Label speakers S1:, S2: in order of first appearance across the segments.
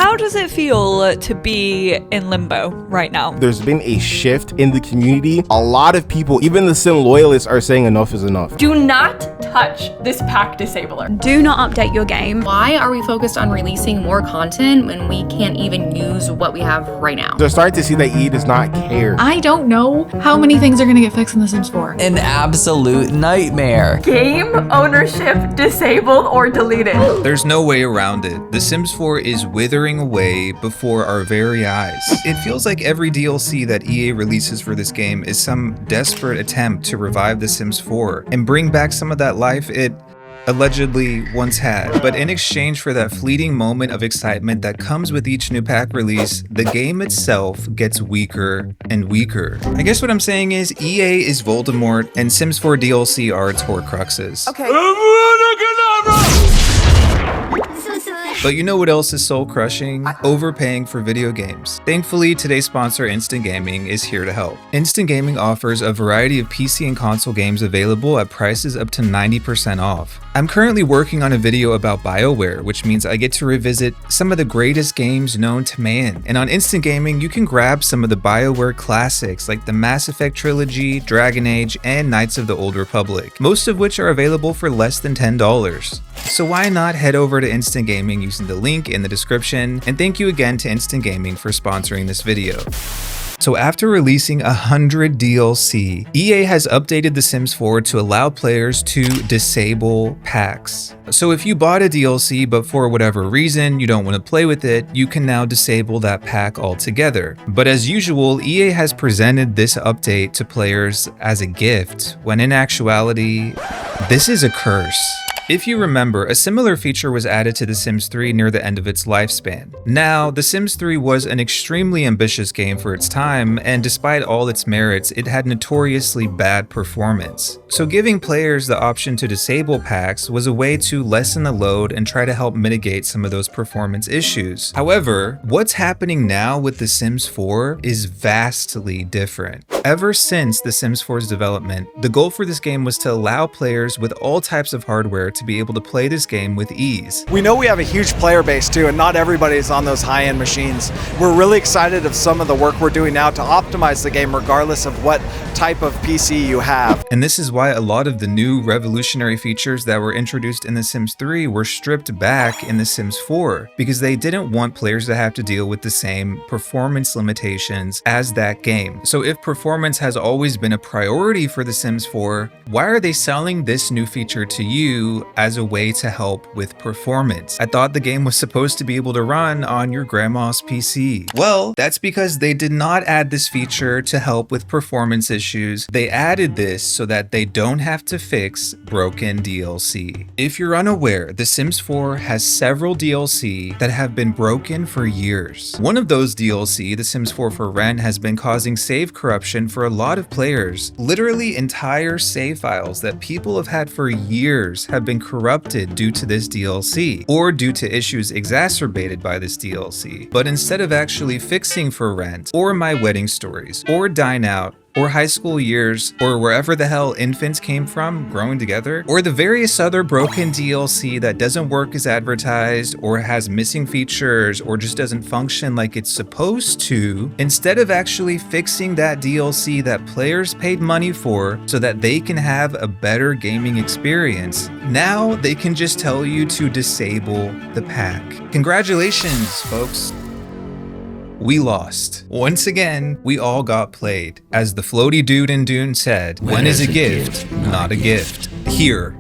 S1: How does it feel to be in limbo right now?
S2: There's been a shift in the community. A lot of people, even the sim loyalists, are saying enough is enough.
S3: Do not touch this pack disabler.
S4: Do not update your game.
S5: Why are we focused on releasing more content when we can't even use what we have right now?
S2: They're starting to see that EA does not care.
S6: I don't know how many things are gonna get fixed in The Sims 4.
S7: An absolute nightmare.
S3: Game ownership disabled or deleted.
S8: There's no way around it. The Sims 4 is withering away before our very eyes. It feels like every DLC that EA releases for this game is some desperate attempt to revive The Sims 4 and bring back some of that life it allegedly once had. But in exchange for that fleeting moment of excitement that comes with each new pack release, the game itself gets weaker and weaker. I guess what I'm saying is EA is Voldemort and Sims 4 DLC are its Horcruxes.
S3: Okay.
S8: But you know what else is soul crushing? Overpaying for video games. Thankfully, today's sponsor Instant Gaming is here to help. Instant Gaming offers a variety of PC and console games available at prices up to 90% off. I'm currently working on a video about BioWare, which means I get to revisit some of the greatest games known to man. And on Instant Gaming, you can grab some of the BioWare classics like the Mass Effect trilogy, Dragon Age, and Knights of the Old Republic, most of which are available for less than $10. So why not head over to Instant Gaming using the link in the description, and thank you again to Instant Gaming for sponsoring this video. So after releasing 100 DLC, EA has updated The Sims 4 to allow players to disable packs. So if you bought a DLC but for whatever reason you don't want to play with it, you can now disable that pack altogether. But as usual, EA has presented this update to players as a gift, when in actuality, this is a curse. If you remember, a similar feature was added to The Sims 3 near the end of its lifespan. Now, The Sims 3 was an extremely ambitious game for its time, and despite all its merits, it had notoriously bad performance. So giving players the option to disable packs was a way to lessen the load and try to help mitigate some of those performance issues. However, what's happening now with The Sims 4 is vastly different. Ever since The Sims 4's development, the goal for this game was to allow players with all types of hardware to be able to play this game with ease.
S9: We know we have a huge player base too, and not everybody's on those high-end machines. We're really excited of some of the work we're doing now to optimize the game regardless of what type of PC you have.
S8: And this is why a lot of the new revolutionary features that were introduced in The Sims 3 were stripped back in The Sims 4, because they didn't want players to have to deal with the same performance limitations as that game. So if performance has always been a priority for The Sims 4, why are they selling this new feature to you as a way to help with performance? I thought the game was supposed to be able to run on your grandma's PC. Well, that's because they did not add this feature to help with performance issues. They added this so that they don't have to fix broken DLC. If you're unaware, The Sims 4 has several DLC that have been broken for years. One of those DLC, The Sims 4 for Rent, has been causing save corruption for a lot of players. Literally entire save files that people have had for years have been corrupted due to this DLC, or due to issues exacerbated by this DLC. But instead of actually fixing For Rent, or My Wedding Stories, or Dine Out, or High School Years, or wherever the hell infants came from growing together, or the various other broken DLC that doesn't work as advertised, or has missing features, or just doesn't function like it's supposed to, instead of actually fixing that DLC that players paid money for so that they can have a better gaming experience, now they can just tell you to disable the pack. Congratulations, folks. We lost. Once again, we all got played. As the floaty dude in Dune said, when is a gift not a gift? Here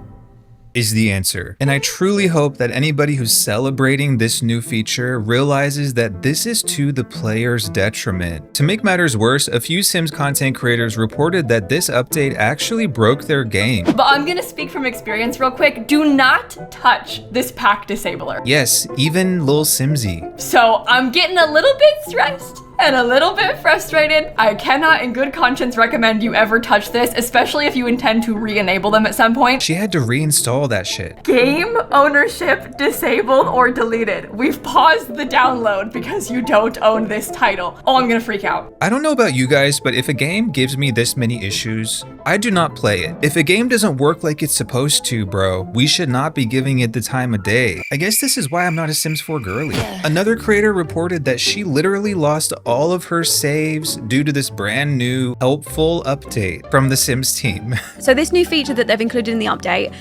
S8: is the answer. And I truly hope that anybody who's celebrating this new feature realizes that this is to the player's detriment. To make matters worse, a few Sims content creators reported that this update actually broke their game.
S3: But I'm gonna speak from experience real quick. Do not touch this pack disabler.
S8: Yes, even Lil Simsy.
S3: So I'm getting a little bit stressed and a little bit frustrated. I cannot in good conscience recommend you ever touch this, especially if you intend to re-enable them at some point.
S8: She had to reinstall that shit.
S3: Game ownership disabled or deleted. We've paused the download because you don't own this title. Oh, I'm gonna freak out.
S8: I don't know about you guys, but if a game gives me this many issues, I do not play it. If a game doesn't work like it's supposed to, bro, we should not be giving it the time of day. I guess this is why I'm not a Sims 4 girly. Another creator reported that she literally lost all of her saves due to this brand new helpful update from the Sims team.
S4: So this new feature that they've included in the update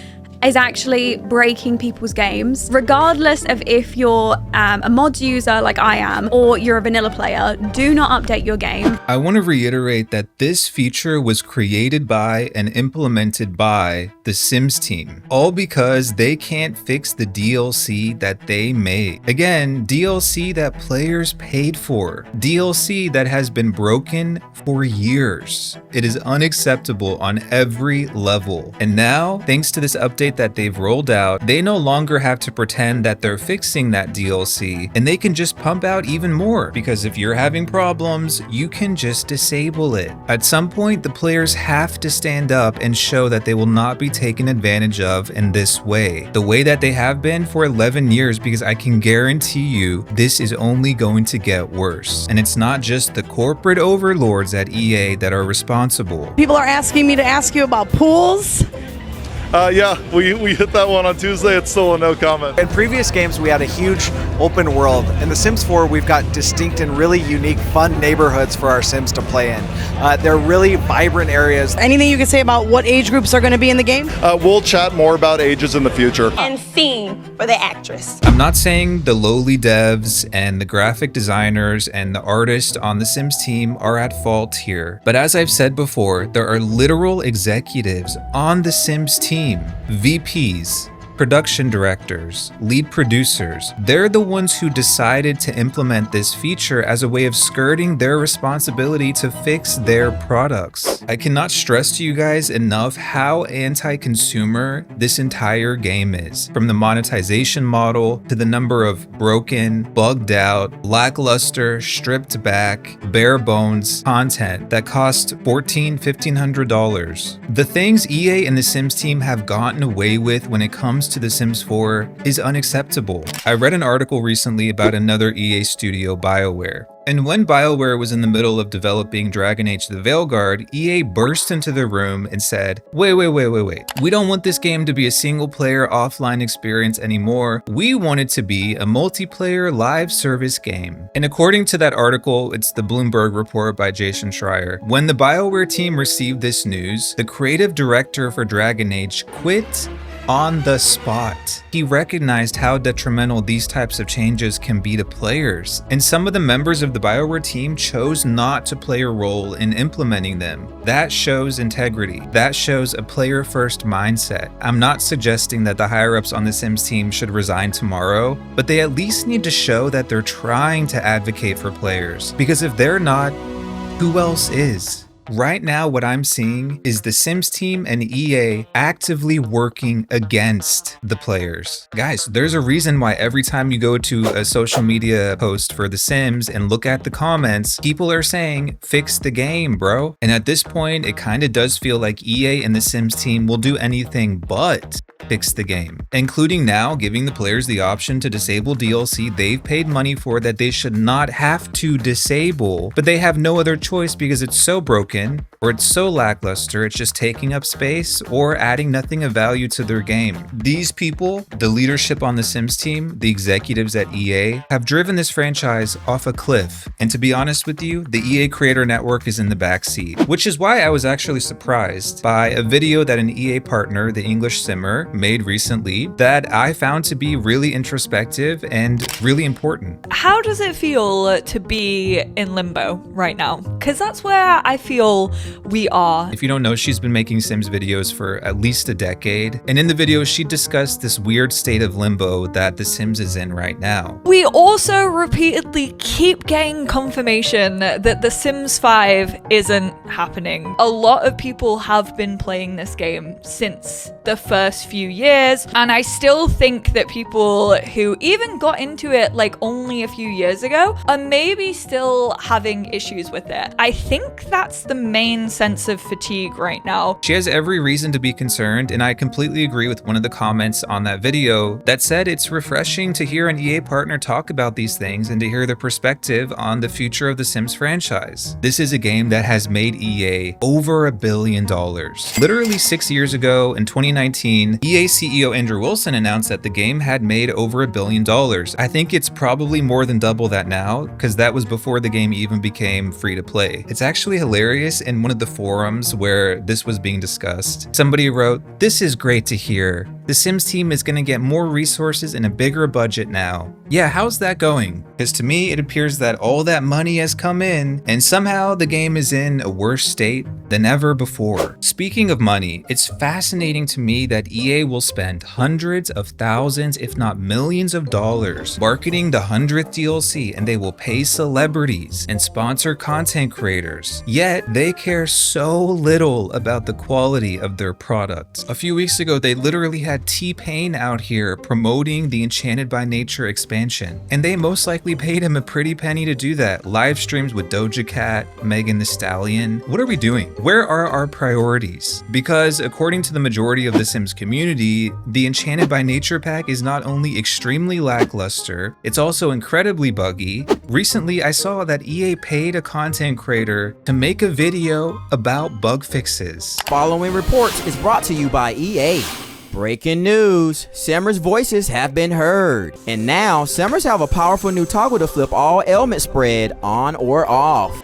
S4: is actually breaking people's games. Regardless of if you're a mods user like I am, or you're a vanilla player, do not update your game.
S8: I want to reiterate that this feature was created by and implemented by the Sims team, all because they can't fix the DLC that they made. Again, DLC that players paid for, DLC that has been broken for years. It is unacceptable on every level. And now, thanks to this update that they've rolled out, they no longer have to pretend that they're fixing that DLC, and they can just pump out even more, because if you're having problems, you can just disable it. At some point, the players have to stand up and show that they will not be taken advantage of in this way, the way that they have been for 11 years, because I can guarantee you this is only going to get worse. And it's not just the corporate overlords at EA that are responsible.
S10: People are asking me to ask you about pools.
S11: Yeah, we hit that one on Tuesday. It's still a no comment.
S9: In previous games, we had a huge open world. In The Sims 4, we've got distinct and really unique, fun neighborhoods for our Sims to play in. They're really vibrant areas.
S10: Anything you can say about what age groups are going to be in the game?
S11: We'll chat more about ages in the future.
S12: And scene for the actress.
S8: I'm not saying the lowly devs and the graphic designers and the artists on the Sims team are at fault here, but as I've said before, there are literal executives on the Sims team, VPs, production directors, lead producers. They're the ones who decided to implement this feature as a way of skirting their responsibility to fix their products. I cannot stress to you guys enough how anti-consumer this entire game is. From the monetization model to the number of broken, bugged out, lackluster, stripped back, bare bones content that cost $1,500. The things EA and the Sims team have gotten away with when it comes to The Sims 4 is unacceptable. I read an article recently about another EA studio, BioWare. And when BioWare was in the middle of developing Dragon Age: The Veilguard, EA burst into the room and said, wait. We don't want this game to be a single player offline experience anymore. We want it to be a multiplayer live service game. And according to that article, it's the Bloomberg report by Jason Schreier. When the BioWare team received this news, the creative director for Dragon Age quit on the spot. He recognized how detrimental these types of changes can be to players, and some of the members of the BioWare team chose not to play a role in implementing them. That shows integrity. That shows a player-first mindset. I'm not suggesting that the higher-ups on the Sims team should resign tomorrow, but they at least need to show that they're trying to advocate for players, because if they're not, who else is? Right now, what I'm seeing is the Sims team and EA actively working against the players. Guys, there's a reason why every time you go to a social media post for The Sims and look at the comments, people are saying, fix the game, bro. And at this point, it kind of does feel like EA and the Sims team will do anything but fix the game, including now giving the players the option to disable DLC they've paid money for that they should not have to disable, but they have no other choice because it's so broken or it's so lackluster, it's just taking up space or adding nothing of value to their game. These people, the leadership on the Sims team, the executives at EA, have driven this franchise off a cliff. And to be honest with you, the EA Creator Network is in the backseat, which is why I was actually surprised by a video that an EA partner, The English Simmer, made recently that I found to be really introspective and really important.
S1: How does it feel to be in limbo right now? Because that's where I feel we are.
S8: If you don't know, she's been making Sims videos for at least a decade. And in the video, she discussed this weird state of limbo that The Sims is in right now.
S1: We also repeatedly keep getting confirmation that The Sims 5 isn't happening. A lot of people have been playing this game since the first few years, and I still think that people who even got into it like only a few years ago are maybe still having issues with it. I think that's the main sense of fatigue right now.
S8: She has every reason to be concerned, and I completely agree with one of the comments on that video that said it's refreshing to hear an EA partner talk about these things and to hear their perspective on the future of the Sims franchise. This is a game that has made EA over $1 billion. Literally 6 years ago in 2019, EA CEO Andrew Wilson announced that the game had made over $1 billion. I think it's probably more than double that now, because that was before the game even became free to play. It's actually hilarious. In one of the forums where this was being discussed, somebody wrote, "This is great to hear. The Sims team is going to get more resources and a bigger budget now." Yeah, how's that going? Because to me, it appears that all that money has come in and somehow the game is in a worse state than ever before. Speaking of money, it's fascinating to me that EA will spend hundreds of thousands, if not millions of dollars marketing the 100th DLC, and they will pay celebrities and sponsor content creators. Yet they care so little about the quality of their product. A few weeks ago, they literally had T-Pain out here promoting the Enchanted by Nature expansion, and they most likely paid him a pretty penny to do that. Live streams with Doja Cat, Megan Thee Stallion. What are we doing? Where are our priorities? Because according to the majority of the Sims community, the Enchanted by Nature pack is not only extremely lackluster, it's also incredibly buggy. Recently, I saw that EA paid a content creator to make a video about bug fixes.
S13: Following reports is brought to you by EA. Breaking news, Simmers voices have been heard. And now, Simmers have a powerful new toggle to flip all ailment spread on or off.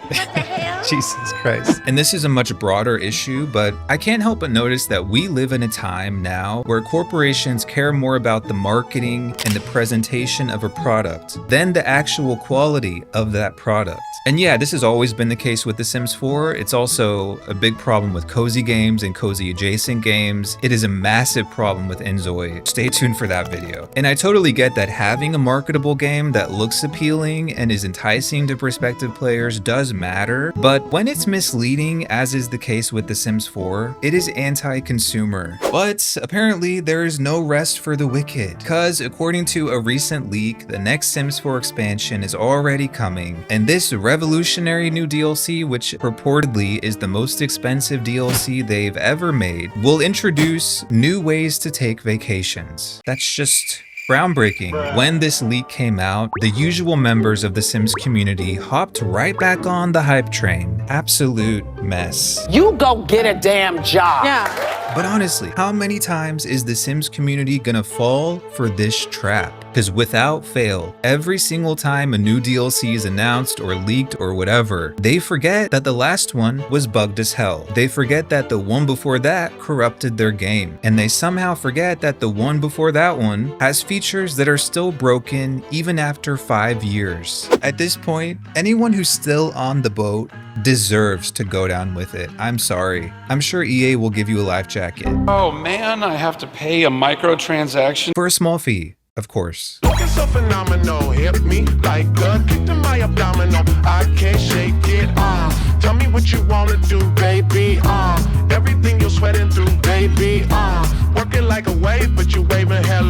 S8: Jesus Christ. And this is a much broader issue, but I can't help but notice that we live in a time now where corporations care more about the marketing and the presentation of a product than the actual quality of that product. And yeah, this has always been the case with The Sims 4. It's also a big problem with cozy games and cozy adjacent games. It is a massive problem with Inzoi. Stay tuned for that video. And I totally get that having a marketable game that looks appealing and is enticing to prospective players does matter, but when it's misleading, as is the case with The Sims 4, it is anti-consumer. But apparently there is no rest for the wicked, because according to a recent leak, the next Sims 4 expansion is already coming, and this revolutionary new DLC, which purportedly is the most expensive DLC they've ever made, will introduce new ways to take vacations. That's just groundbreaking. When this leak came out, the usual members of the Sims community hopped right back on the hype train. Absolute mess.
S14: You go get a damn job.
S10: Yeah.
S8: But honestly, how many times is the Sims community gonna fall for this trap? Because without fail, every single time a new DLC is announced or leaked or whatever, they forget that the last one was bugged as hell. They forget that the one before that corrupted their game. And they somehow forget that the one before that one has features that are still broken even after 5 years. At this point, anyone who's still on the boat deserves to go down with it. I'm sorry. I'm sure EA will give you a life jacket.
S15: Oh man, I have to pay a microtransaction
S8: for a small fee, of course.
S16: Looking so phenomenal, hit me like a kick to my abdominal. I can't shake it. Tell me what you wanna do, baby. Everything you're sweating through, baby. Working like a wave, but you waving hell.